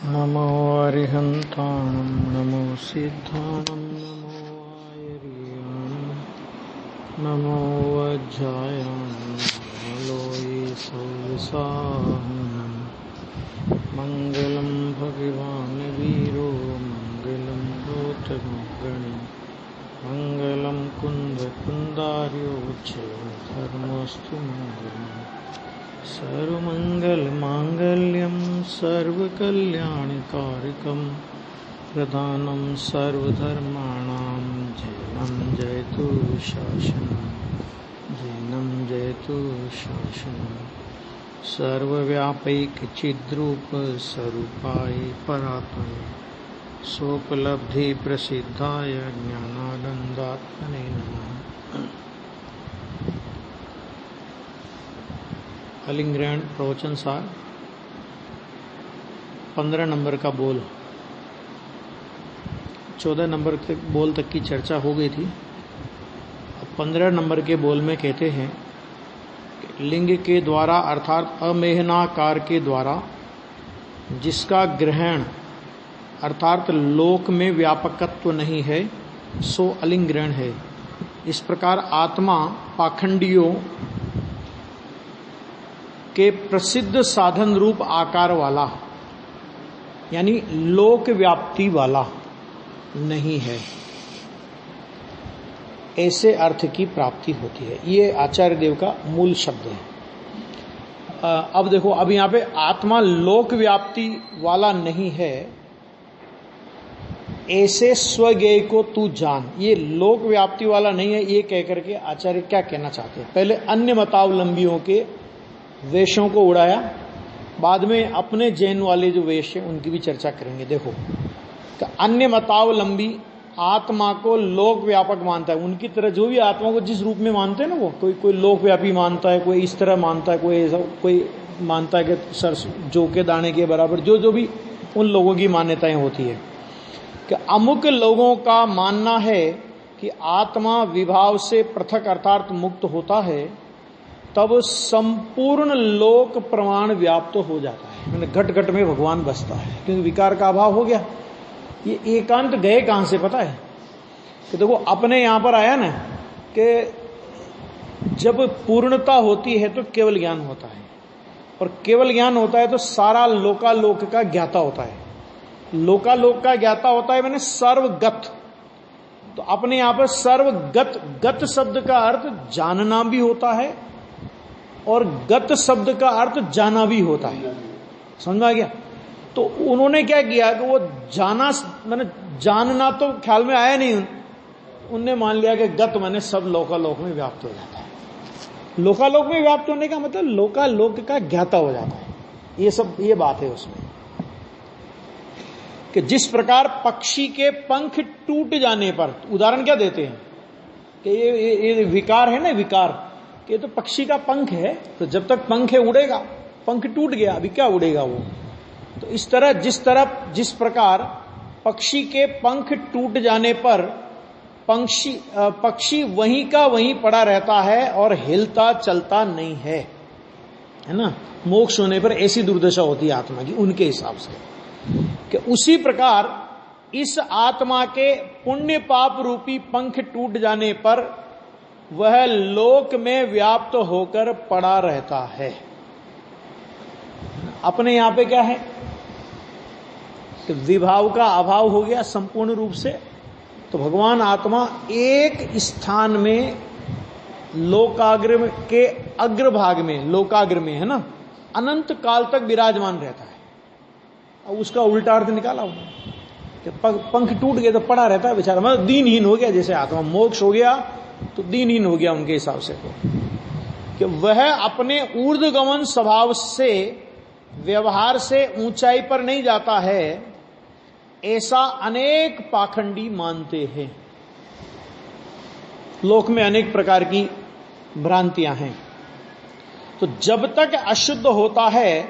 नमो अरिहन्ताणं नमो सिद्धाणं नमो आयर्याणं नमो वज्रायाणं लोये सौविसाहनं मङ्गलं भगवान् वीरो मङ्गलं भूतमग्गणे मङ्गलं कुन्दकुन्दार्यो धर्मस्तु मङ्गलम् सर्वमङ्गलमाङ्गल्यं सर्वकल्याणकारिकं प्रधानं सर्वधर्माणां जैनं जयतु शासनं जैनं जयतु शासनं सर्वव्यापैकचिद्रूप स्वरूपाय परात्मने सोपलब्धि प्रसिद्धाय ज्ञानानन्दात्मने नमः। आलिंग ग्रहण प्रवचन सार 15 नंबर का बोल। 14 नंबर के बोल तक की चर्चा हो गई थी। अब 15 नंबर के बोल में कहते हैं कि लिंग के द्वारा अर्थात अमेहनाकार के द्वारा जिसका ग्रहण अर्थात लोक में व्यापकत्व नहीं है सो अलिंग ग्रहण है। इस प्रकार आत्मा पाखंडियों के प्रसिद्ध साधन रूप आकार वाला यानी लोक व्याप्ति वाला नहीं है, ऐसे अर्थ की प्राप्ति होती है। ये आचार्य देव का मूल शब्द है। अब देखो, अब यहां पे आत्मा लोक व्याप्ति वाला नहीं है, ऐसे स्वज्ञेय को तू जान। ये लोक व्याप्ति वाला नहीं है, ये कहकर के आचार्य क्या कहना चाहते हैं? पहले अन्य मतावलंबियों के वेशों को उड़ाया, बाद में अपने जैन वाले जो वेश है उनकी भी चर्चा करेंगे। देखो, तो अन्य मतावलंबी आत्मा को लोक व्यापक मानता है। उनकी तरह जो भी आत्मा को जिस रूप में मानते हैं ना, वो कोई लोक व्यापी मानता है, कोई इस तरह मानता है, कोई मानता है कि सर जौ के दाने के बराबर, जो भी उन लोगों की मान्यताएं होती है। कि अमुक लोगों का मानना है कि आत्मा विभाव से पृथक अर्थात मुक्त होता है, तब संपूर्ण लोक प्रमाण व्याप्त हो जाता है। मैंने घट घट में भगवान बसता है, क्योंकि विकार का अभाव हो गया। ये एकांत गए कहां से पता है? कि देखो, अपने यहां पर आया ना कि जब पूर्णता होती है तो केवल ज्ञान होता है, और केवल ज्ञान होता है तो सारा लोकालोक का ज्ञाता होता है। लोकालोक का ज्ञाता होता है मैंने सर्वगत। तो अपने यहां पर सर्वगत, गत शब्द का अर्थ जानना भी होता है और गत शब्द का अर्थ जाना भी होता है। समझ में आ गया? तो उन्होंने क्या किया कि वो जाना मैंने जानना तो ख्याल में आया नहीं, उनने मान लिया कि गत मैंने सब लोकालोक में व्याप्त हो जाता है। लोकालोक में व्याप्त होने का मतलब लोकालोक का ज्ञाता हो जाता है। ये बात है उसमें कि जिस प्रकार पक्षी के पंख टूट जाने पर, उदाहरण क्या देते हैं कि ये विकार है ना, विकार, ये तो पक्षी का पंख है, तो जब तक पंख है उड़ेगा, पंख टूट गया अभी क्या उड़ेगा वो। तो इस तरह जिस प्रकार पक्षी के पंख टूट जाने पर पक्षी वहीं का वहीं पड़ा रहता है और हिलता चलता नहीं है ना। मोक्ष होने पर ऐसी दुर्दशा होती है आत्मा की उनके हिसाब से। कि उसी प्रकार इस आत्मा के पुण्य पाप रूपी पंख टूट जाने पर वह लोक में व्याप्त होकर पड़ा रहता है। अपने यहां पे क्या है कि विभाव का अभाव हो गया संपूर्ण रूप से, तो भगवान आत्मा एक स्थान में लोकाग्र के अग्रभाग में, लोकाग्र में है ना, अनंत काल तक विराजमान रहता है। अब उसका उल्टा अर्थ निकाला उन्होंने, पंख टूट गए तो पड़ा रहता है बेचारा, मतलब दीनहीन हो गया। जैसे आत्मा मोक्ष हो गया तो दीनहीन हो गया उनके हिसाब से, तो कि वह अपने ऊर्ध्वगमन स्वभाव से व्यवहार से ऊंचाई पर नहीं जाता है, ऐसा अनेक पाखंडी मानते हैं। लोक में अनेक प्रकार की भ्रांतियां हैं। तो जब तक अशुद्ध होता है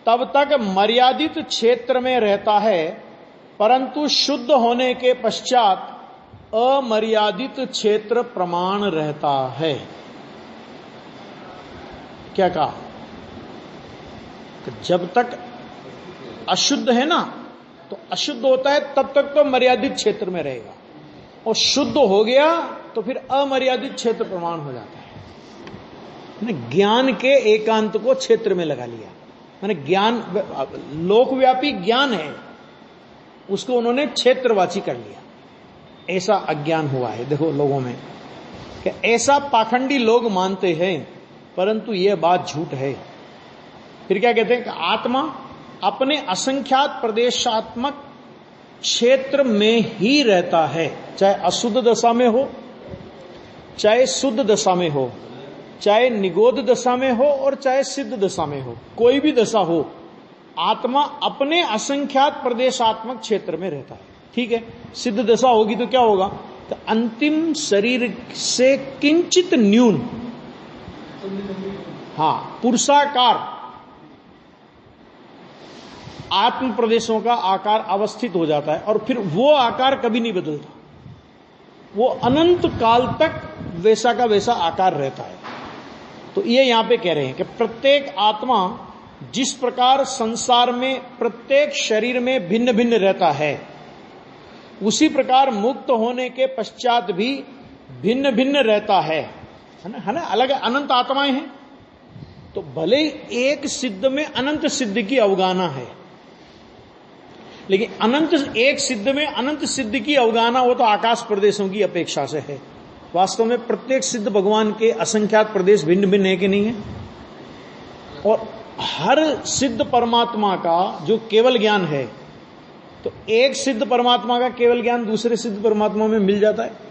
तब तक मर्यादित क्षेत्र में रहता है, परंतु शुद्ध होने के पश्चात अमर्यादित क्षेत्र प्रमाण रहता है। क्या कहा कि जब तक अशुद्ध है ना, तो अशुद्ध होता है तब तक तो मर्यादित क्षेत्र में रहेगा, और शुद्ध हो गया तो फिर अमर्यादित क्षेत्र प्रमाण हो जाता है। ज्ञान के एकांत को क्षेत्र में लगा लिया, माने ज्ञान लोकव्यापी ज्ञान है, उसको उन्होंने क्षेत्रवाची कर लिया। ऐसा अज्ञान हुआ है देखो लोगों में, कि ऐसा पाखंडी लोग मानते हैं, परंतु यह बात झूठ है। फिर क्या कहते हैं कि आत्मा अपने असंख्यात प्रदेशात्मक क्षेत्र में ही रहता है, चाहे अशुद्ध दशा में हो, चाहे शुद्ध दशा में हो, चाहे निगोध दशा में हो, और चाहे सिद्ध दशा में हो, कोई भी दशा हो, आत्मा अपने असंख्यात प्रदेशात्मक क्षेत्र में रहता है। ठीक है, सिद्ध दशा होगी तो क्या होगा, तो अंतिम शरीर से किंचित न्यून, हाँ, पुरुषाकार आत्म प्रदेशों का आकार अवस्थित हो जाता है, और फिर वो आकार कभी नहीं बदलता, वो अनंत काल तक वैसा का वैसा आकार रहता है। तो ये यहां पे कह रहे हैं कि प्रत्येक आत्मा जिस प्रकार संसार में प्रत्येक शरीर में भिन्न भिन्न रहता है, उसी प्रकार मुक्त होने के पश्चात भी भिन्न भिन्न रहता है ना, अलग अनंत आत्माएं हैं। तो भले एक सिद्ध में अनंत सिद्ध की अवगाहना है, लेकिन अनंत एक सिद्ध में अनंत सिद्ध की अवगाहना हो तो आकाश प्रदेशों की अपेक्षा से है। वास्तव में प्रत्येक सिद्ध भगवान के असंख्यात प्रदेश भिन्न भिन्न है कि नहीं है, और हर सिद्ध परमात्मा का जो केवल ज्ञान है, तो एक सिद्ध परमात्मा का केवल ज्ञान दूसरे सिद्ध परमात्मा में मिल जाता है।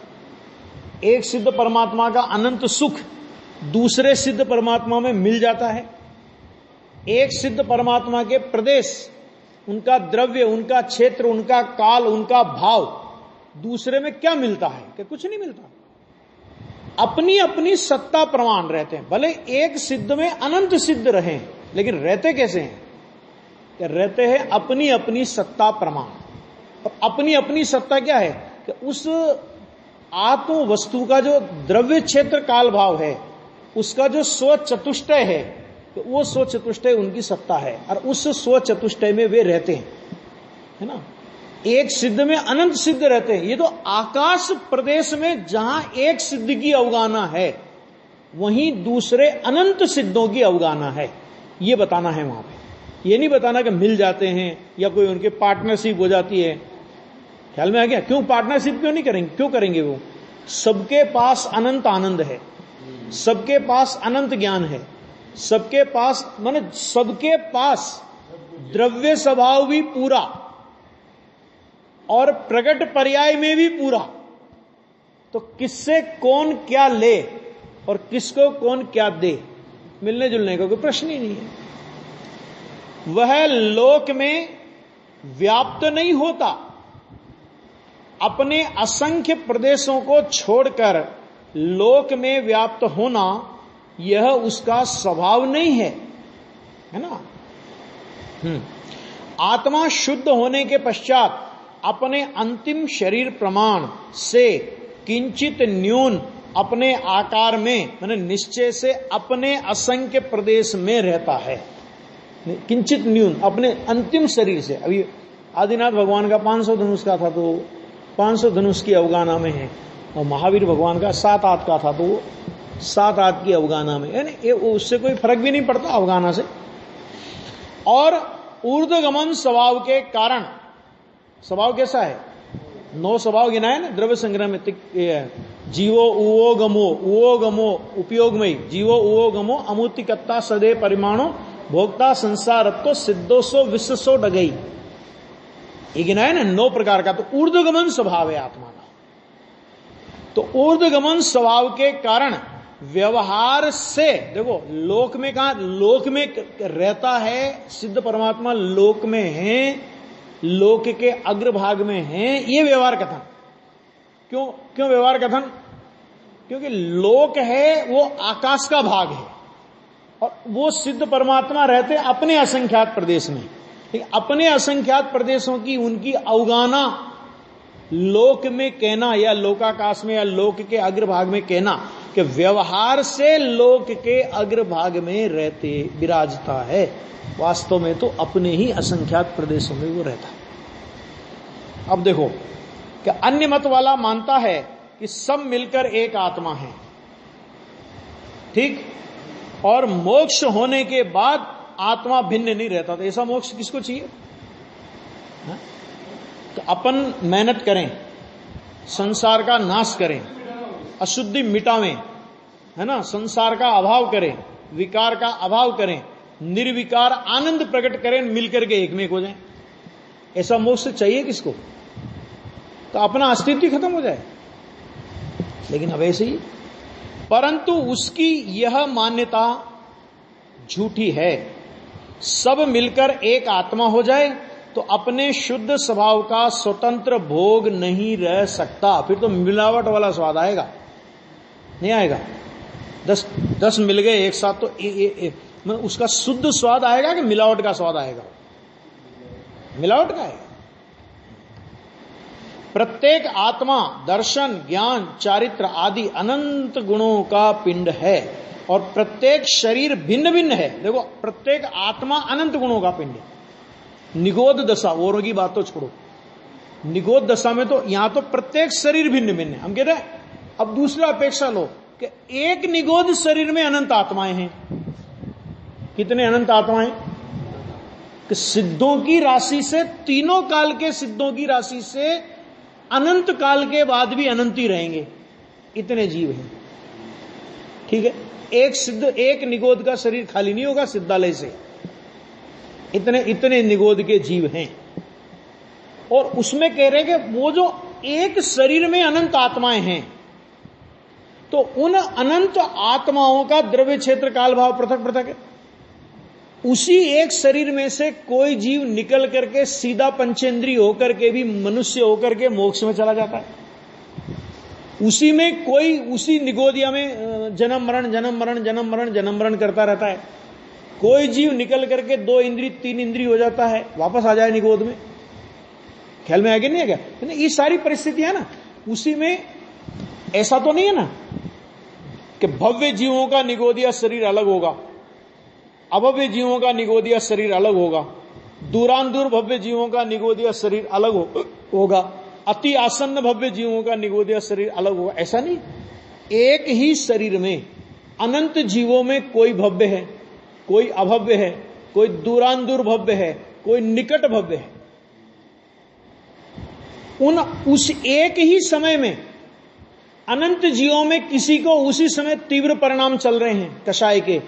एक सिद्ध परमात्मा का अनंत सुख दूसरे सिद्ध परमात्मा में मिल जाता है। एक सिद्ध परमात्मा के प्रदेश, उनका द्रव्य, उनका क्षेत्र, उनका काल, उनका भाव दूसरे में क्या मिलता है कि कुछ नहीं मिलता। अपनी अपनी सत्ता प्रमाण रहते हैं। भले एक सिद्ध में अनंत सिद्ध रहें, लेकिन रहते कैसे हैं कि रहते हैं अपनी अपनी सत्ता प्रमाण। और अपनी अपनी सत्ता क्या है कि उस आत्म वस्तु का जो द्रव्य क्षेत्र काल भाव है, उसका जो स्व चतुष्टय है, तो वो स्व चतुष्टय उनकी सत्ता है, और उस स्व चतुष्टय में वे रहते हैं, है ना। एक सिद्ध में अनंत सिद्ध रहते हैं। ये तो आकाश प्रदेश में जहां एक सिद्ध की अवगाहना है, वहीं दूसरे अनंत सिद्धों की अवगाहना है, ये बताना है वहां पे। ये नहीं बताना कि मिल जाते हैं या कोई उनके पार्टनरशिप हो जाती है। ख्याल में आ गया? क्यों पार्टनरशिप क्यों नहीं करेंगे? क्यों करेंगे? वो सबके पास अनंत आनंद है, सबके पास अनंत ज्ञान है, सबके पास माने सबके पास द्रव्य स्वभाव भी पूरा और प्रकट पर्याय में भी पूरा। तो किससे कौन क्या ले और किसको कौन क्या दे, मिलने जुलने का कोई प्रश्न ही नहीं है। वह लोक में व्याप्त नहीं होता, अपने असंख्य प्रदेशों को छोड़कर लोक में व्याप्त होना यह उसका स्वभाव नहीं है, है ना। आत्मा शुद्ध होने के पश्चात अपने अंतिम शरीर प्रमाण से किंचित न्यून अपने आकार में माने निश्चय से अपने असंख्य प्रदेश में रहता है। किंचित न्यून अपने अंतिम शरीर से। अभी आदिनाथ भगवान का 500 धनुष का था तो 500 धनुष की अवगाहना में है, और महावीर भगवान का 7 आत का था तो 7 आत की अवगाहना में, यानी उससे कोई फर्क भी नहीं पड़ता अवगाहना से। और ऊर्ध्वगमन स्वभाव के कारण, स्वभाव कैसा है? 9 स्वभाव गिनाए ना द्रव्य संग्रह में। जीवो उवो गमो उपयोगमयी, जीवो उवो गमो अमूर्तिकत्ता सदे परिमाणो भोक्ता संसारत्व सिद्धोसो विश्वसो डगई, ये गिनाए ना 9 प्रकार का। तो ऊर्ध्वगमन स्वभाव है आत्मा का। तो ऊर्ध्वगमन स्वभाव के कारण व्यवहार से, देखो लोक में कहा, लोक में रहता है सिद्ध परमात्मा, लोक में है, लोक के अग्रभाग में है, ये व्यवहार कथन। क्यों व्यवहार कथन? क्योंकि लोक है वो आकाश का भाग है, और वो सिद्ध परमात्मा रहते अपने असंख्यात प्रदेश में। अपने असंख्यात प्रदेशों की उनकी अवगाहना लोक में कहना, या लोकाकाश में या लोक के अग्रभाग में कहना कि व्यवहार से लोक के अग्रभाग में रहते विराजता है, वास्तव में तो अपने ही असंख्यात प्रदेशों में वो रहता है। अब देखो कि अन्य मत वाला मानता है कि सब मिलकर एक आत्मा है, ठीक, और मोक्ष होने के बाद आत्मा भिन्न नहीं रहता। तो ऐसा मोक्ष किसको चाहिए? हा? तो अपन मेहनत करें, संसार का नाश करें, अशुद्धि मिटावें, है ना, संसार का अभाव करें, विकार का अभाव करें, निर्विकार आनंद प्रकट करें, मिलकर के एक में एक हो जाएं, ऐसा मोक्ष चाहिए किसको? तो अपना अस्तित्व खत्म हो जाए। लेकिन अब ऐसे ही, परंतु उसकी यह मान्यता झूठी है। सब मिलकर एक आत्मा हो जाए तो अपने शुद्ध स्वभाव का स्वतंत्र भोग नहीं रह सकता। फिर तो मिलावट वाला स्वाद आएगा, नहीं आएगा। 10 मिल गए एक साथ तो मतलब उसका शुद्ध स्वाद आएगा कि मिलावट का स्वाद आएगा? मिलावट का आएगा। प्रत्येक आत्मा दर्शन, ज्ञान, चारित्र आदि अनंत गुणों का पिंड है और प्रत्येक शरीर भिन्न भिन्न है। देखो, प्रत्येक आत्मा अनंत गुणों का पिंड है। निगोध दशा, औरों की बात तो छोड़ो, निगोध दशा में तो यहां तो प्रत्येक शरीर भिन्न भिन्न है। हम कहते हैं अब दूसरा अपेक्षा लो कि एक निगोध शरीर में अनंत आत्माएं हैं। कितने अनंत आत्माएं? कि सिद्धों की राशि से, तीनों काल के सिद्धों की राशि से अनंत काल के बाद भी अनंत ही रहेंगे, इतने जीव हैं। ठीक है, एक सिद्ध, एक निगोध का शरीर खाली नहीं होगा सिद्धालय से, इतने निगोध के जीव हैं। और उसमें कह रहे हैं कि वो जो एक शरीर में अनंत आत्माएं हैं, तो उन अनंत आत्माओं का द्रव्य क्षेत्र काल भाव पृथक पृथक है। उसी एक शरीर में से कोई जीव निकल करके सीधा पंचेंद्रिय होकर के भी मनुष्य होकर के मोक्ष में चला जाता है। उसी में कोई, उसी निगोदिया में जन्म मरण जन्म मरण जन्म मरण जन्म मरण करता रहता है। कोई जीव निकल करके 2 इंद्रिय 3 इंद्रिय हो जाता है, वापस आ जाए निगोद में। ख्याल में आगे नहीं है क्या? ये सारी परिस्थितियां ना उसी में। ऐसा तो नहीं है ना कि भव्य जीवों का निगोदिया शरीर अलग होगा, अभव्य जीवों का निगोदिया शरीर अलग होगा, दूरांदूर भव्य जीवों का निगोदिया शरीर अलग होगा, अति आसन्न भव्य जीवों का निगोदिया शरीर अलग होगा। ऐसा नहीं, एक ही शरीर में अनंत जीवों में कोई भव्य है, कोई अभव्य है, कोई दूरांदूर भव्य है, कोई निकट भव्य है। उस एक ही समय में अनंत जीवों में किसी को उसी समय तीव्र परिणाम चल रहे हैं कषाय के,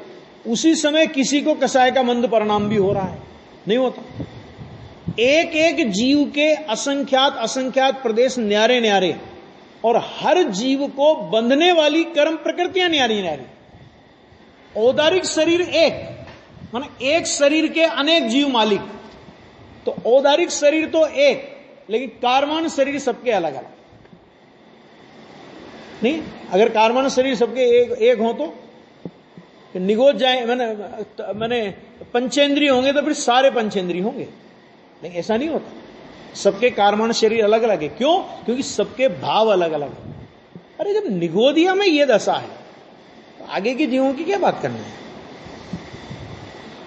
उसी समय किसी को कषाय का मंद परिणाम भी हो रहा है। नहीं होता। एक एक जीव के असंख्यात प्रदेश न्यारे न्यारे, और हर जीव को बंधने वाली कर्म प्रकृतियां न्यारी न्यारी। औदारिक शरीर एक, माने एक शरीर के अनेक जीव मालिक। तो औदारिक शरीर तो एक, लेकिन कार्मान शरीर सबके अलग अलग। नहीं, अगर कार्मान शरीर सबके एक हो तो निगोद जाए, मैंने पंचेंद्रिय होंगे तो फिर सारे पंचेंद्रिय होंगे। लेकिन ऐसा नहीं होता, सबके कार्मान शरीर अलग अलग है। क्यों? क्योंकि सबके भाव अलग अलग है। अरे जब निगोदिया में यह दशा है तो आगे के जीवों की क्या बात करना है?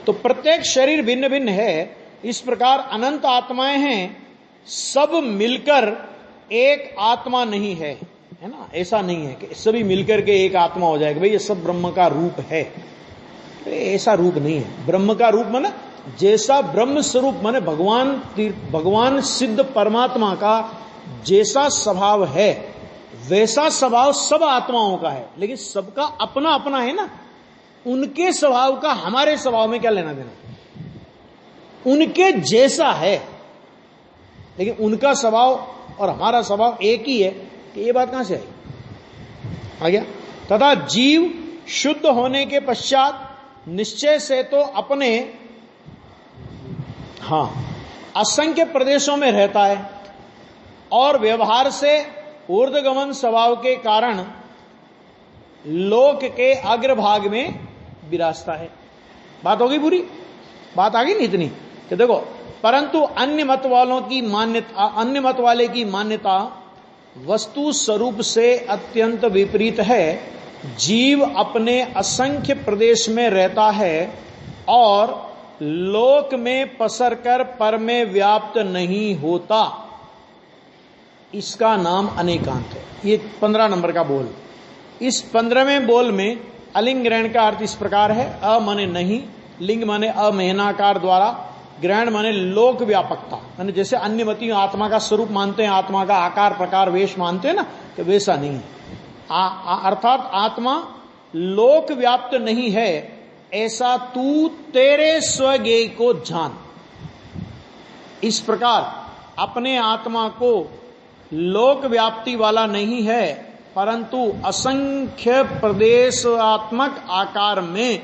तो प्रत्येक शरीर भिन्न भिन्न है, इस प्रकार अनंत आत्माएं हैं, सब मिलकर एक आत्मा नहीं है, है ना? ऐसा नहीं है कि सभी मिलकर के एक आत्मा हो जाएगा। भाई ये सब ब्रह्म का रूप है, ऐसा रूप नहीं है। ब्रह्म का रूप माने जैसा ब्रह्म स्वरूप, माने भगवान सिद्ध परमात्मा का जैसा स्वभाव है वैसा स्वभाव सब आत्माओं का है। लेकिन सबका अपना अपना है ना, उनके स्वभाव का हमारे स्वभाव में क्या लेना देना? उनके जैसा है, लेकिन उनका स्वभाव और हमारा स्वभाव एक ही है। कि ये बात कहां से आई? आ गया। तथा जीव शुद्ध होने के पश्चात निश्चय से तो अपने असंख्य प्रदेशों में रहता है और व्यवहार से ऊर्ध्वगमन स्वभाव के कारण लोक के अग्रभाग में विराजता है। बात होगी पूरी? बात आ गई नहीं इतनी कि देखो, परंतु अन्य मत वाले की मान्यता वस्तु स्वरूप से अत्यंत विपरीत है। जीव अपने असंख्य प्रदेश में रहता है और लोक में पसर कर पर में व्याप्त नहीं होता, इसका नाम अनेकांत है। ये 15 नंबर का बोल। इस 15वें बोल में अलिंग ग्रहण का अर्थ इस प्रकार है, अ माने नहीं, लिंग माने अमहनाकार द्वारा, ग्रहण माने लोक व्यापकता, माने जैसे अन्य मती आत्मा का स्वरूप मानते हैं, आत्मा का आकार प्रकार वेश मानते हैं ना, तो वैसा नहीं है। अर्थात आत्मा लोक व्याप्त नहीं है, ऐसा तू तेरे स्वज्ञेय को जान। इस प्रकार अपने आत्मा को लोक व्याप्ति वाला नहीं है, परंतु असंख्य प्रदेशात्मक आकार में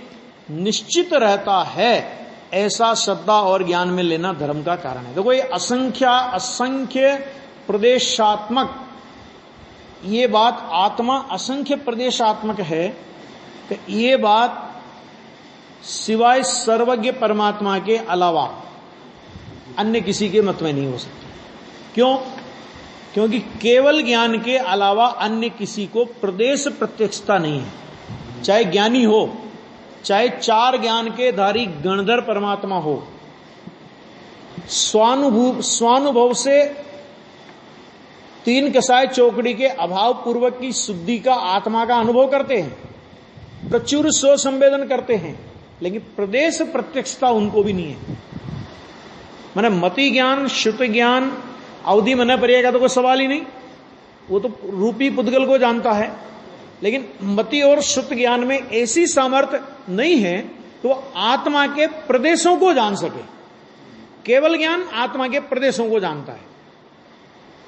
निश्चित रहता है, ऐसा श्रद्धा और ज्ञान में लेना धर्म का कारण है। देखो ये असंख्य प्रदेशात्मक, ये बात आत्मा असंख्य प्रदेशात्मक है, तो ये बात सिवाय सर्वज्ञ परमात्मा के अलावा अन्य किसी के मत में नहीं हो सकती। क्यों? क्योंकि केवल ज्ञान के अलावा अन्य किसी को प्रदेश प्रत्यक्षता नहीं है। चाहे ज्ञानी हो, चाहे 4 ज्ञान के धारी गणधर परमात्मा हो, स्वानुभव से 3 कसाय चौकड़ी के अभाव पूर्वक की शुद्धि का आत्मा का अनुभव करते हैं, प्रचुर स्व संवेदन करते हैं, लेकिन प्रदेश प्रत्यक्षता उनको भी नहीं है। माने मति ज्ञान, श्रुत ज्ञान, अवधि मन पर्याय का तो कोई सवाल ही नहीं, वो तो रूपी पुद्गल को जानता है, लेकिन मति और श्रुत ज्ञान में ऐसी सामर्थ्य नहीं है तो आत्मा के प्रदेशों को जान सके। केवल ज्ञान आत्मा के प्रदेशों को जानता है,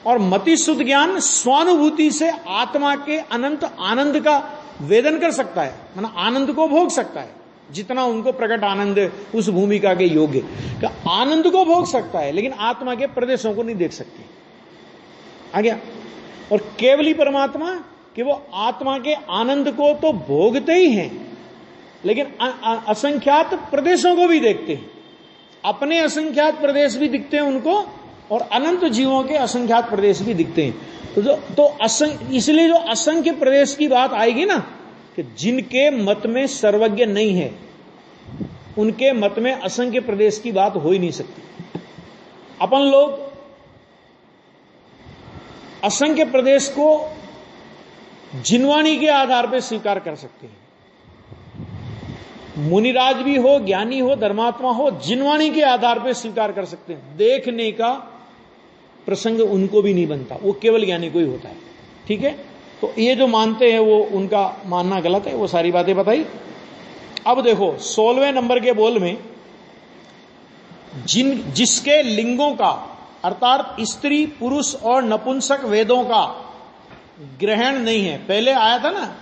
और मति शुद्ध ज्ञान स्वानुभूति से आत्मा के अनंत आनंद का वेदन कर सकता है, माना आनंद को भोग सकता है, जितना उनको प्रकट आनंद उस भूमिका के योग्य का आनंद को भोग सकता है, लेकिन आत्मा के प्रदेशों को नहीं देख सकती। आ गया? और केवली परमात्मा कि वो आत्मा के आनंद को तो भोगते ही हैं, लेकिन असंख्यात प्रदेशों को भी देखते हैं। अपने असंख्यात प्रदेश भी दिखते हैं उनको, और अनंत जीवों के असंख्यात प्रदेश भी दिखते हैं। इसलिए जो असंख्य प्रदेश की बात आएगी ना, कि जिनके मत में सर्वज्ञ नहीं है, उनके मत में असंख्य प्रदेश की बात हो ही नहीं सकती। अपन लोग असंख्य प्रदेश को जिनवाणी के आधार पर स्वीकार कर सकते हैं। मुनिराज भी हो, ज्ञानी हो, धर्मात्मा हो, जिनवाणी के आधार पर स्वीकार कर सकते हैं। देखने का प्रसंग उनको भी नहीं बनता, वो केवल ज्ञानी को ही होता है। ठीक है? तो ये जो मानते हैं वो उनका मानना गलत है, वो सारी बातें बताई। अब देखो 16वें नंबर के बोल में जिसके लिंगों का अर्थात स्त्री पुरुष और नपुंसक वेदों का ग्रहण नहीं है, पहले आया था ना,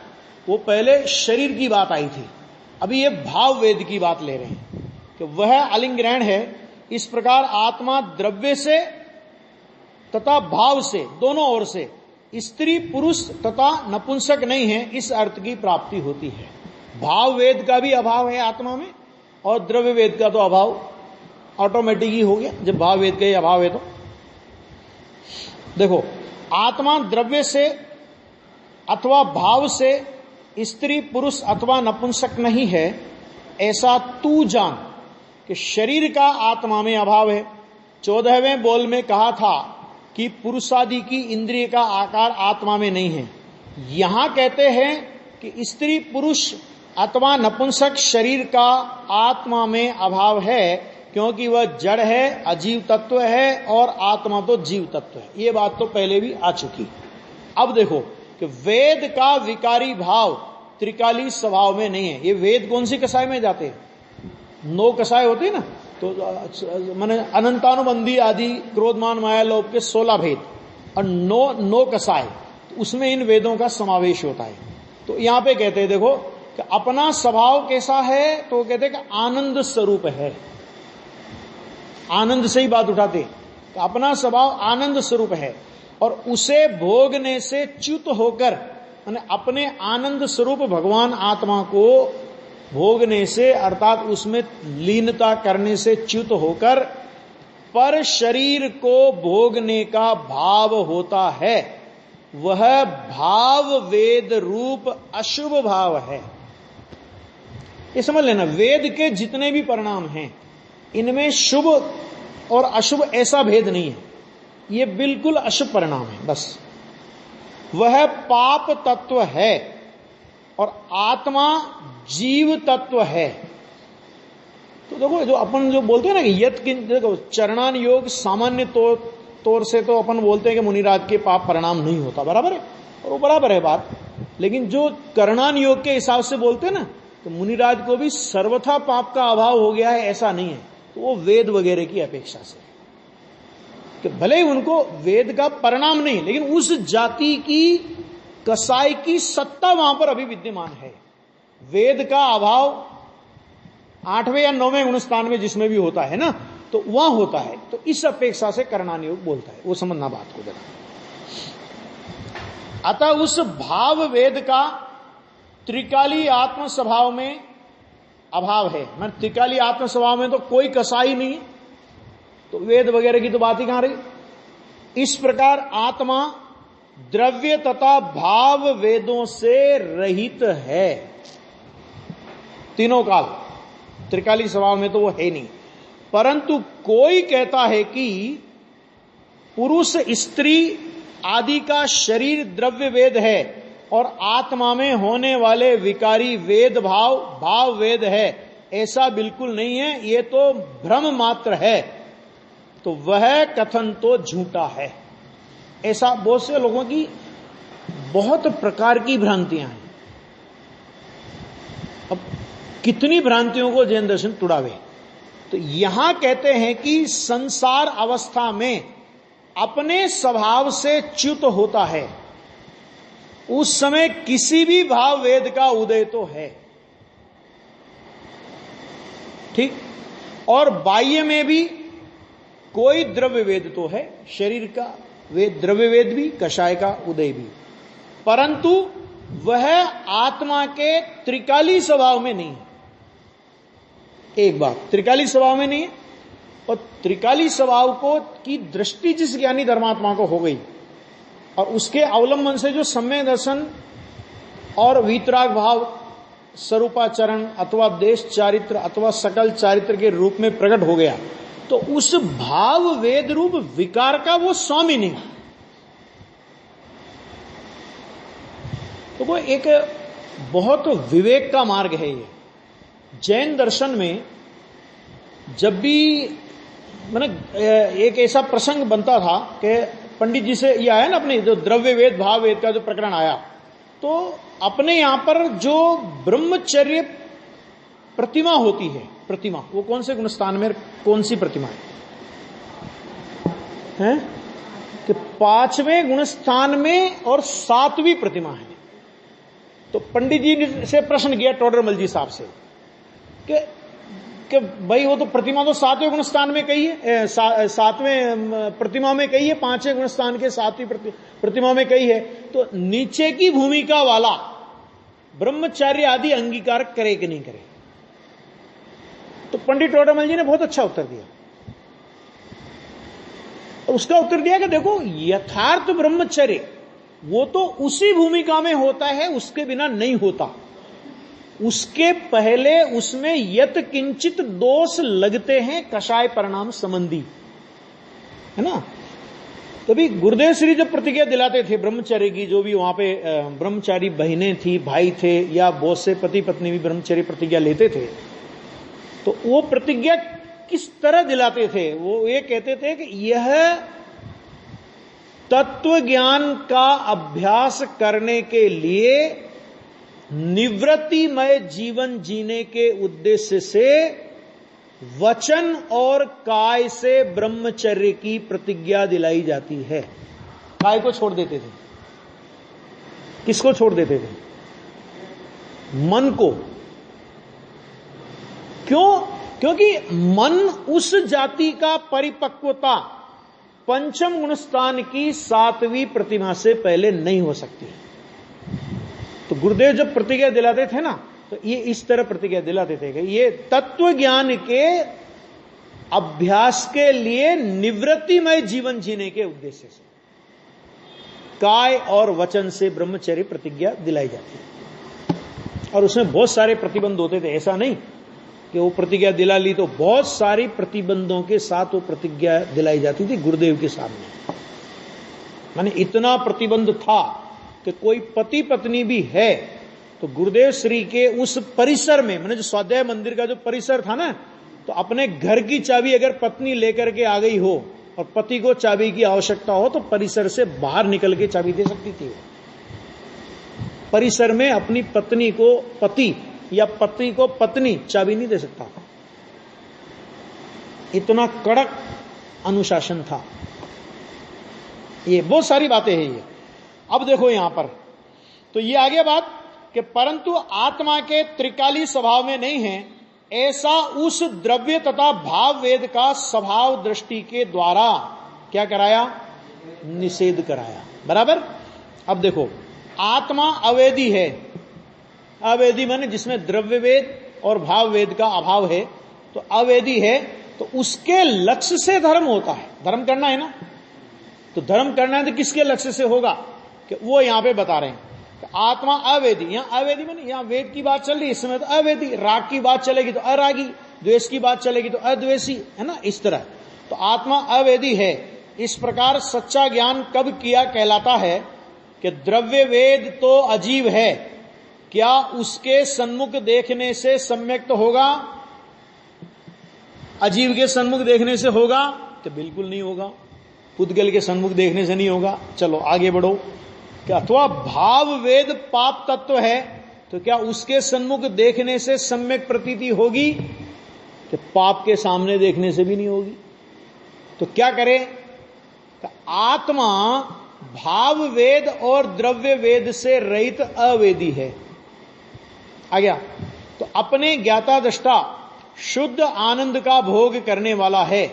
वो पहले शरीर की बात आई थी, अभी ये भाव वेद की बात ले रहे हैं कि वह अलिंग ग्रहण है। इस प्रकार आत्मा द्रव्य से तथा भाव से, दोनों ओर से, स्त्री पुरुष तथा नपुंसक नहीं है, इस अर्थ की प्राप्ति होती है। भाव वेद का भी अभाव है आत्मा में, और द्रव्य वेद का तो अभाव ऑटोमेटिक ही हो गया जब भाव वेद का ही अभाव है। तो देखो, आत्मा द्रव्य से अथवा भाव से स्त्री पुरुष अथवा नपुंसक नहीं है, ऐसा तू जान कि शरीर का आत्मा में अभाव है। 14वें बोल में कहा था कि पुरुषादि की इंद्रिय का आकार आत्मा में नहीं है। यहां कहते हैं कि स्त्री पुरुष अथवा नपुंसक शरीर का आत्मा में अभाव है, क्योंकि वह जड़ है, अजीव तत्व है, और आत्मा तो जीव तत्व है। ये बात तो पहले भी आ चुकी। अब देखो कि वेद का विकारी भाव त्रिकाली स्वभाव में नहीं है। ये वेद कौन सी कसाय में जाते हैं? 9 कसाय होते हैं ना, तो माने अनंतानुबंधी आदि क्रोधमान माया लोभ के 16 भेद और 9 कसाय, उसमें इन वेदों का समावेश होता है। तो यहां पे कहते हैं देखो कि अपना स्वभाव कैसा है, तो कहते हैं कि आनंद स्वरूप है। आनंद से ही बात उठाते कि अपना स्वभाव आनंद स्वरूप है, और उसे भोगने से च्युत होकर, माने अपने आनंद स्वरूप भगवान आत्मा को भोगने से अर्थात उसमें लीनता करने से च्युत होकर पर शरीर को भोगने का भाव होता है, वह भाव वेद रूप अशुभ भाव है। ये समझ लेना, वेद के जितने भी परिणाम हैं इनमें शुभ और अशुभ ऐसा भेद नहीं है, ये बिल्कुल अशुभ परिणाम है। बस वह पाप तत्व है और आत्मा जीव तत्व है। तो देखो, जो अपन जो बोलते हैं ना कि यत किंच, देखो चरणान योग सामान्य तौर से तो अपन बोलते हैं कि मुनिराज के पाप परिणाम नहीं होता, बराबर है, और वो बराबर है बात। लेकिन जो करणान योग के हिसाब से बोलते हैं ना, तो मुनिराज को भी सर्वथा पाप का अभाव हो गया है ऐसा नहीं है। तो वो वेद वगैरह की अपेक्षा से कि भले ही उनको वेद का परिणाम नहीं, लेकिन उस जाति की कसाई की सत्ता वहां पर अभी विद्यमान है। वेद का अभाव 8वें या 9वें गुणस्थान में जिसमें भी होता है ना, तो वहां होता है। तो इस अपेक्षा से करणान योग बोलता है, वो समझना बात को जरा। अतः उस भाव वेद का त्रिकाली आत्म स्वभाव में अभाव है। मैं त्रिकाली आत्म स्वभाव में तो कोई कसाई नहीं है, तो वेद वगैरह की तो बात ही कहां रही। इस प्रकार आत्मा द्रव्य तथा भाव वेदों से रहित है। तीनों काल त्रिकाली स्वभाव में तो वो है नहीं। परंतु कोई कहता है कि पुरुष स्त्री आदि का शरीर द्रव्य वेद है और आत्मा में होने वाले विकारी वेद भाव वेद है। ऐसा बिल्कुल नहीं है, ये तो भ्रम मात्र है। तो वह कथन तो झूठा है। ऐसा बहुत से लोगों की बहुत प्रकार की भ्रांतियां हैं। अब कितनी भ्रांतियों को जैन दर्शन तुड़ावे। तो यहां कहते हैं कि संसार अवस्था में अपने स्वभाव से च्युत होता है, उस समय किसी भी भाव वेद का उदय तो है, ठीक। और बाह्य में भी कोई द्रव्य वेद तो है, शरीर का वेद द्रव्य वेद भी, कषाय का उदय भी, परंतु वह आत्मा के त्रिकाली स्वभाव में नहीं है। एक बात, त्रिकाली स्वभाव में नहीं है। और त्रिकाली स्वभाव को की दृष्टि जिस ज्ञानी धर्मात्मा को हो गई और उसके अवलंबन से जो सम्यक दर्शन और वीतराग भाव स्वरूपाचरण अथवा देश चारित्र अथवा सकल चारित्र के रूप में प्रकट हो गया, तो उस भाव वेद रूप विकार का वो स्वामी नहीं। तो वो एक बहुत विवेक का मार्ग है ये। जैन दर्शन में जब भी मैंने एक ऐसा प्रसंग बनता था कि पंडित जी से यह आया ना, अपने जो द्रव्य वेद भाव वेद का जो प्रकरण आया, तो अपने यहां पर जो ब्रह्मचर्य प्रतिमा होती है, प्रतिमा वो कौन से गुणस्थान में कौन सी प्रतिमा है कि 5वें गुणस्थान में और 7वीं प्रतिमा है। तो पंडित जी से प्रश्न किया टोडरमल जी साहब से कि भाई वो तो प्रतिमा तो 7वें गुणस्थान में कही है, 7वें प्रतिमा में कही है, 5वें गुणस्थान के 7वीं प्रतिमा में कही है, तो नीचे की भूमिका वाला ब्रह्मचार्य आदि अंगीकार करे कि नहीं करे। तो पंडित टोडरमल जी ने बहुत अच्छा उत्तर दिया। उसका उत्तर दिया कि देखो, यथार्थ ब्रह्मचर्य वो तो उसी भूमिका में होता है, उसके बिना नहीं होता। उसके पहले उसमें यत किंचित दोष लगते हैं कषाय परिणाम संबंधी, है ना। तभी गुरुदेव श्री जब प्रतिज्ञा दिलाते थे ब्रह्मचर्य की, जो भी वहां पे ब्रह्मचारी बहनें थी, भाई थे, या बहुत से पति पत्नी भी ब्रह्मचर्य प्रतिज्ञा लेते थे, तो वो प्रतिज्ञा किस तरह दिलाते थे। वो ये कहते थे कि यह तत्व ज्ञान का अभ्यास करने के लिए निवृत्तिमय जीवन जीने के उद्देश्य से वचन और काय से ब्रह्मचर्य की प्रतिज्ञा दिलाई जाती है। काय को छोड़ देते थे, किसको छोड़ देते थे? मन को। क्यों? क्योंकि मन उस जाति का परिपक्वता 5वें गुणस्थान की 7वीं प्रतिमा से पहले नहीं हो सकती। तो गुरुदेव जब प्रतिज्ञा दिलाते थे ना, तो ये इस तरह प्रतिज्ञा दिलाते थे कि ये तत्व ज्ञान के अभ्यास के लिए निवृत्तिमय जीवन जीने के उद्देश्य से काय और वचन से ब्रह्मचर्य प्रतिज्ञा दिलाई जाती है। और उसमें बहुत सारे प्रतिबंध होते थे, ऐसा नहीं कि वो प्रतिज्ञा दिला ली, तो बहुत सारी प्रतिबंधों के साथ वो प्रतिज्ञा दिलाई जाती थी गुरुदेव के सामने। माने इतना प्रतिबंध था कि कोई पति पत्नी भी है तो गुरुदेव श्री के उस परिसर में, माने जो स्वाध्याय मंदिर का जो परिसर था ना, तो अपने घर की चाबी अगर पत्नी लेकर के आ गई हो और पति को चाबी की आवश्यकता हो तो परिसर से बाहर निकल के चाबी दे सकती थी। परिसर में अपनी पत्नी को पति या पत्नी को पत्नी चाबी नहीं दे सकता था। इतना कड़क अनुशासन था। ये बहुत सारी बातें हैं ये। अब देखो यहां पर तो ये आगे बात कि परंतु आत्मा के त्रिकाली स्वभाव में नहीं है, ऐसा उस द्रव्य तथा भाव वेद का स्वभाव दृष्टि के द्वारा क्या कराया, निषेध कराया। बराबर। अब देखो आत्मा अवेदी है, अवेदी माने जिसमें द्रव्य वेद और भाव वेद का अभाव है, तो अवेदी है, तो उसके लक्ष्य से धर्म होता है। धर्म करना है ना, तो धर्म करना है तो किसके लक्ष्य से होगा, कि वो यहां पे बता रहे हैं कि आत्मा अवेदी। यहां अवेदी माने यहां वेद की बात चल रही है, इस समय तो अवेदी, राग की बात चलेगी तो अरागी, द्वेष की बात चलेगी तो अद्वेषी, है ना, इस तरह। तो आत्मा अवेदी है। इस प्रकार सच्चा ज्ञान कब किया कहलाता है कि द्रव्य वेद तो अजीब है, क्या उसके सन्मुख देखने से सम्यक्त होगा, अजीब के सन्मुख देखने से होगा, तो बिल्कुल नहीं होगा। पुद्गल के सन्मुख देखने से नहीं होगा। चलो आगे बढ़ो। क्या अथवा भाव वेद पाप तत्व है, तो क्या उसके सन्मुख देखने से सम्यक प्रतीति होगी, कि पाप के सामने देखने से भी नहीं होगी। तो क्या करें, तो आत्मा भाव वेद और द्रव्य वेद से रहित अवेदी है। आ गया। तो अपने ज्ञाता दृष्टा शुद्ध आनंद का भोग करने वाला है,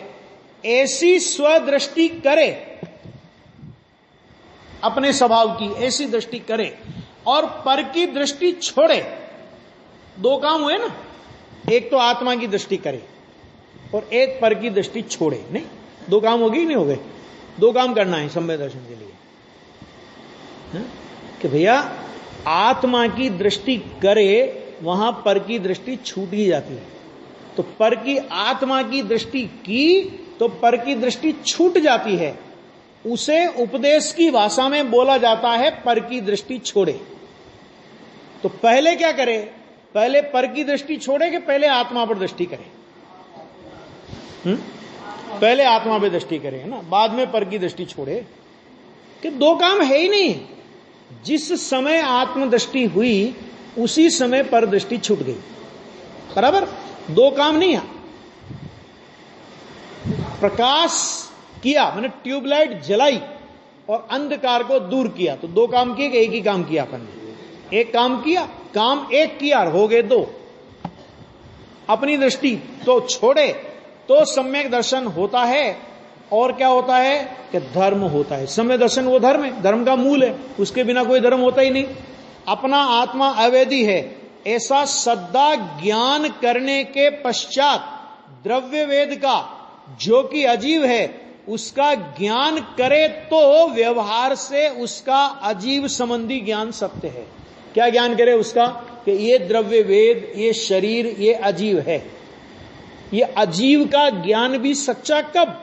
ऐसी स्वदृष्टि करे, अपने स्वभाव की ऐसी दृष्टि करे और पर की दृष्टि छोड़े। दो काम हुए ना, एक तो आत्मा की दृष्टि करे और एक पर की दृष्टि छोड़े। नहीं, दो काम हो गए, नहीं हो गए? दो काम करना है सम्यक दर्शन के लिए, कि भैया आत्मा की दृष्टि करे, वहां पर की दृष्टि छूट ही जाती है। तो पर की आत्मा की दृष्टि की तो पर की दृष्टि छूट जाती है। उसे उपदेश की भाषा में बोला जाता है पर की दृष्टि छोड़े। तो पहले क्या करे, पहले पर की दृष्टि छोड़े कि पहले आत्मा पर दृष्टि करे? पहले आत्मा पर दृष्टि करे, है ना, बाद में पर की दृष्टि छोड़े। कि दो काम है ही नहीं। जिस समय आत्मदृष्टि हुई उसी समय पर दृष्टि छूट गई। बराबर। दो काम नहीं है। प्रकाश किया माने ट्यूबलाइट जलाई और अंधकार को दूर किया, तो दो काम किए कि एक ही काम किया अपन ने? एक काम किया, काम एक किया, हो गए दो। अपनी दृष्टि तो छोड़े तो सम्यक दर्शन होता है। और क्या होता है कि धर्म होता है। सम्यक दर्शन वो धर्म है, धर्म का मूल है, उसके बिना कोई धर्म होता ही नहीं। अपना आत्मा अवेदी है, ऐसा सद्दा ज्ञान करने के पश्चात द्रव्य वेद का जो कि अजीब है उसका ज्ञान करे तो व्यवहार से उसका अजीब संबंधी ज्ञान सत्य है। क्या ज्ञान करे उसका, कि ये द्रव्य वेद, ये शरीर, ये अजीब है। ये अजीब का ज्ञान भी सच्चा कब?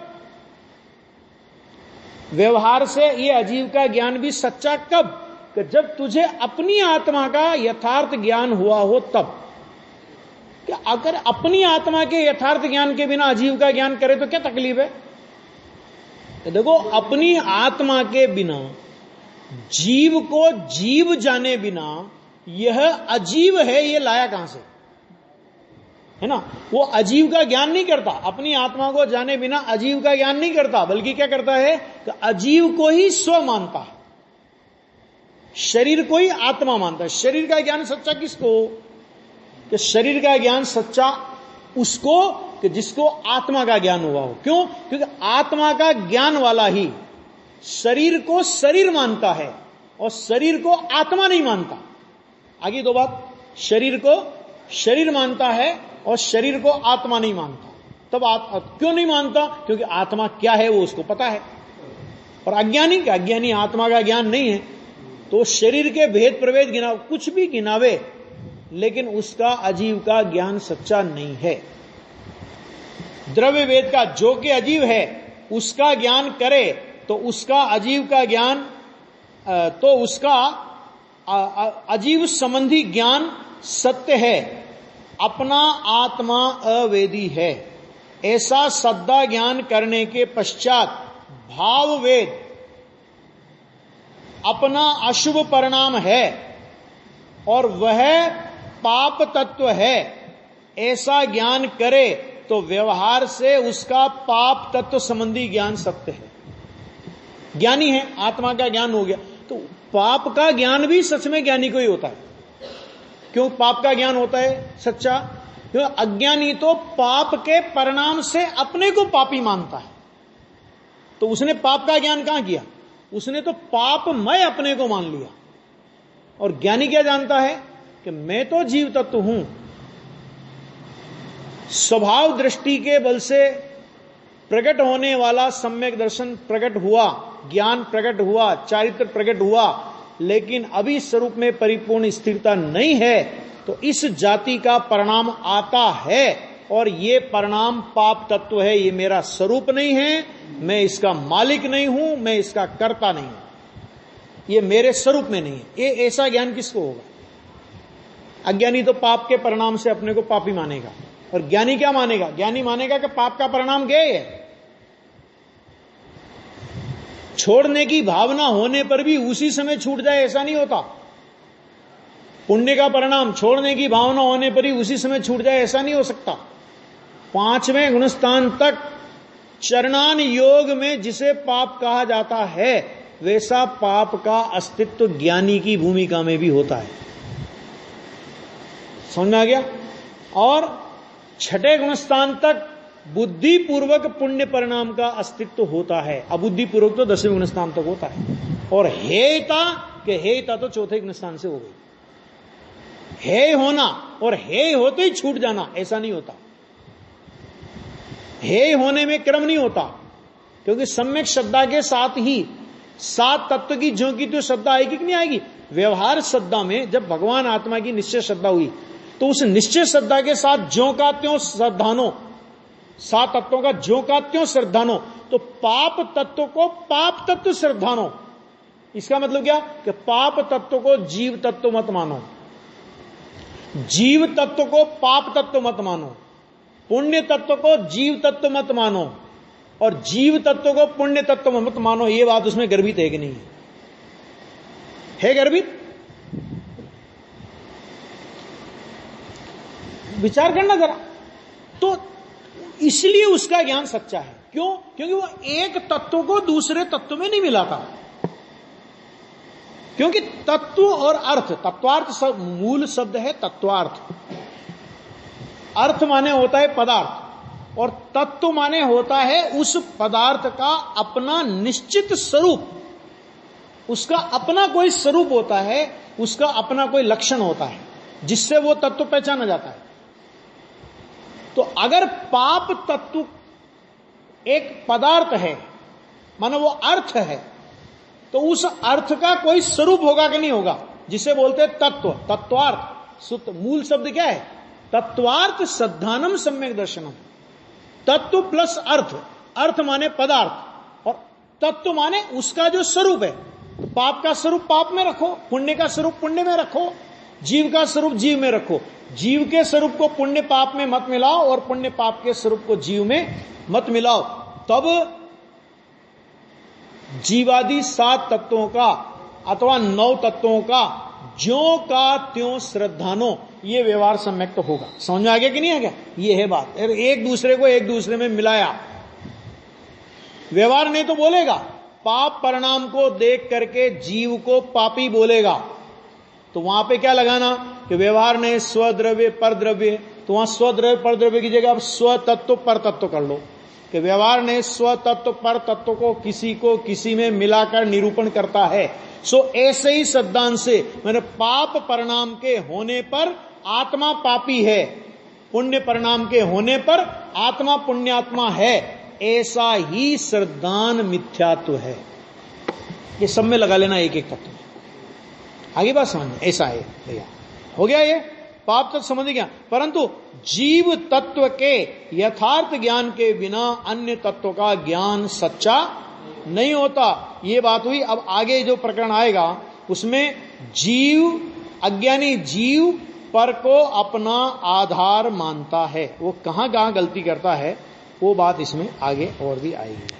व्यवहार से ये अजीब का ज्ञान भी सच्चा कब? कि जब तुझे अपनी आत्मा का यथार्थ ज्ञान हुआ हो तब। कि अगर अपनी आत्मा के यथार्थ ज्ञान के बिना अजीब का ज्ञान करे तो क्या तकलीफ है? तो देखो, अपनी आत्मा के बिना, जीव को जीव जाने बिना यह अजीब है, ये लाया कहां से? है ना। वो अजीव का ज्ञान नहीं करता, अपनी आत्मा को जाने बिना अजीव का ज्ञान नहीं करता, बल्कि क्या करता है कि अजीव को ही स्व मानता है, शरीर को ही आत्मा मानता है। शरीर का ज्ञान सच्चा किसको? कि शरीर का ज्ञान सच्चा उसको कि जिसको आत्मा का ज्ञान हुआ हो। क्यों? क्योंकि आत्मा का ज्ञान वाला ही शरीर को शरीर मानता है और शरीर को आत्मा नहीं मानता। आगे दो बात, शरीर को शरीर मानता है और शरीर को आत्मा नहीं मानता। तब क्यों नहीं मानता? क्योंकि आत्मा क्या है वो उसको पता है। और अज्ञानी क्या? अज्ञानी आत्मा का ज्ञान नहीं है, तो शरीर के भेद प्रभेद गिना, कुछ भी गिनावे लेकिन उसका अजीव का ज्ञान सच्चा नहीं है। द्रव्य वेद का जो कि अजीव है उसका ज्ञान करे तो उसका अजीव का ज्ञान, तो उसका अजीव संबंधी ज्ञान सत्य है, अपना आत्मा अवेदी है। ऐसा सद्दा ज्ञान करने के पश्चात भाव वेद अपना अशुभ परिणाम है और वह पाप तत्व है, ऐसा ज्ञान करे तो व्यवहार से उसका पाप तत्व संबंधी ज्ञान सत्य है। ज्ञानी है, आत्मा का ज्ञान हो गया, तो पाप का ज्ञान भी सच में ज्ञानी को ही होता है। क्यों पाप का ज्ञान होता है सच्चा? क्यों अज्ञानी तो पाप के परिणाम से अपने को पापी मानता है, तो उसने पाप का ज्ञान कहां किया? उसने तो पापमय अपने को मान लिया। और ज्ञानी क्या जानता है कि मैं तो जीव तत्व हूं, स्वभाव दृष्टि के बल से प्रकट होने वाला सम्यक दर्शन प्रकट हुआ, ज्ञान प्रकट हुआ, चारित्र प्रकट हुआ, लेकिन अभी स्वरूप में परिपूर्ण स्थिरता नहीं है, तो इस जाति का परिणाम आता है और ये परिणाम पाप तत्व है। ये मेरा स्वरूप नहीं है, मैं इसका मालिक नहीं हूं, मैं इसका कर्ता नहीं हूं, ये मेरे स्वरूप में नहीं है। ये ऐसा ज्ञान किसको होगा? अज्ञानी तो पाप के परिणाम से अपने को पापी मानेगा, और ज्ञानी क्या मानेगा? ज्ञानी मानेगा कि पाप का परिणाम ज्ञेय है। छोड़ने की भावना होने पर भी उसी समय छूट जाए ऐसा नहीं होता। पुण्य का परिणाम छोड़ने की भावना होने पर ही उसी समय छूट जाए ऐसा नहीं हो सकता। 5वें गुणस्थान तक चरणान योग में जिसे पाप कहा जाता है, वैसा पाप का अस्तित्व ज्ञानी की भूमिका में भी होता है। समझ में आ गया? और 6ठे गुणस्थान तक बुद्धि पूर्वक पुण्य परिणाम का अस्तित्व होता है। अबुद्धि पूर्वक तो 10वें गुणस्थान तक होता है। और हेयता तो 4थे गुणस्थान से हो गई। हेय होना और हेय होते ही छूट जाना ऐसा नहीं होता। हेय होने में क्रम नहीं होता, क्योंकि सम्यक श्रद्धा के साथ ही 7 तत्व की ज्यों की त्यों श्रद्धा आएगी कि नहीं आएगी? व्यवहार श्रद्धा में जब भगवान आत्मा की निश्चय श्रद्धा हुई, तो उस निश्चय श्रद्धा के साथ ज्यों का त्यों श्रद्धानो, 7 तत्वों का ज्यों का त्यों श्रद्धानो, तो पाप तत्व को पाप तत्व श्रद्धानो। इसका मतलब क्या? कि पाप तत्व को जीव तत्व मत मानो, जीव तत्व को पाप तत्व मत मानो, पुण्य तत्व को जीव तत्व मत मानो, और जीव तत्व को पुण्य तत्व मत मानो। यह बात उसमें गर्भित है कि नहीं है? गर्भित? विचार करना जरा। तो इसलिए उसका ज्ञान सच्चा है। क्यों? क्योंकि वो एक तत्व को दूसरे तत्व में नहीं मिलाता। क्योंकि तत्व और अर्थ, तत्वार्थ मूल शब्द है तत्वार्थ। अर्थ माने होता है पदार्थ, और तत्व माने होता है उस पदार्थ का अपना निश्चित स्वरूप। उसका अपना कोई स्वरूप होता है, उसका अपना कोई लक्षण होता है जिससे वो तत्व पहचाना जाता है। तो अगर पाप तत्व एक पदार्थ है, मानो वो अर्थ है, तो उस अर्थ का कोई स्वरूप होगा कि नहीं होगा? जिसे बोलते हैं तत्व, तत्वार्थ। सूत्र मूल शब्द क्या है? तत्वार्थ श्रद्धानम सम्यक दर्शनम। तत्व प्लस अर्थ, अर्थ माने पदार्थ और तत्व माने उसका जो स्वरूप है। तो पाप का स्वरूप पाप में रखो, पुण्य का स्वरूप पुण्य में रखो, जीव का स्वरूप जीव में रखो। जीव के स्वरूप को पुण्य पाप में मत मिलाओ और पुण्य पाप के स्वरूप को जीव में मत मिलाओ। तब जीवादि 7 तत्वों का अथवा 9 तत्वों का ज्यों का त्यों श्रद्धानो, ये व्यवहार सम्यक तो होगा। समझ में आ गया कि नहीं आ गया? ये है बात। एक दूसरे को एक दूसरे में मिलाया। व्यवहार नहीं तो बोलेगा, पाप परिणाम को देख करके जीव को पापी बोलेगा, तो वहां पे क्या लगाना कि व्यवहार ने स्वद्रव्य पर द्रव्य, तो वहां स्वद्रव्य पर द्रव्य की जगह आप स्वतत्व पर तत्व कर लो कि व्यवहार ने स्वतत्व पर तत्व को किसी में मिलाकर निरूपण करता है। सो ऐसे ही सिद्धांत से मैंने पाप परिणाम के होने पर आत्मा पापी है, पुण्य परिणाम के होने पर आत्मा पुण्यात्मा है, ऐसा ही श्रद्धान मिथ्यात्व है। ये सब में लगा लेना एक एक तत्व। आगे बात समझ, ऐसा है भैया। हो गया ये? पाप तत्व संबंधी ज्ञान, परंतु जीव तत्व के यथार्थ ज्ञान के बिना अन्य तत्व का ज्ञान सच्चा नहीं होता। ये बात हुई। अब आगे जो प्रकरण आएगा उसमें जीव, अज्ञानी जीव पर को अपना आधार मानता है, वो कहां कहां गलती करता है वो बात इसमें आगे और भी आएगी।